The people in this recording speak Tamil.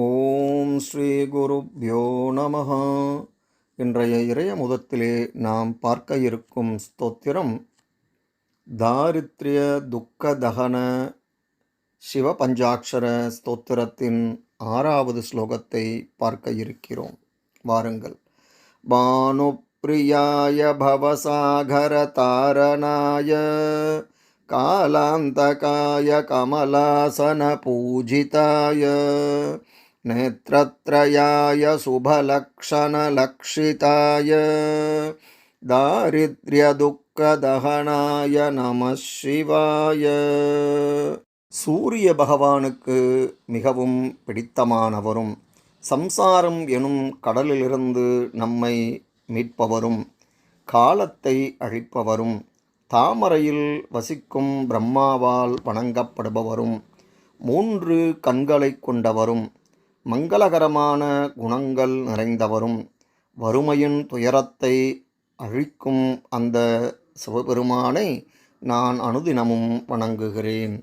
ஓம் ஸ்ரீ குருப்யோ நமஹ. இன்றைய இறைய முதத்திலே நாம் பார்க்க இருக்கும் ஸ்தோத்திரம் தாரித்ரிய துக்க தகன சிவ பஞ்சாட்சர ஸ்தோத்திரத்தின் 6வது ஸ்லோகத்தை பார்க்க இருக்கிறோம். வாருங்கள். பானுப்ரியாய பவசாகர தாரணாய காலாந்தகாய கமலாசன பூஜிதாய நேத்ரத்ரயாய சுபலக்ஷணலக்ஷிதாய தாரித்ர்யதுக்கதஹனாய நம சிவாய. சூரிய பகவானுக்கு மிகவும் பிடித்தமானவரும் சம்சாரம் எனும் கடலிலிருந்து நம்மை மீட்பவரும் காலத்தை அழிப்பவரும் தாமரையில் வசிக்கும் பிரம்மாவால் வணங்கப்படுபவரும் 3 கண்களை கொண்டவரும் மங்களகரமான குணங்கள் நிறைந்தவரும் வறுமையின் துயரத்தை அழிக்கும் அந்த சிவபெருமானை நான் அனுதினமும் வணங்குகிறேன்.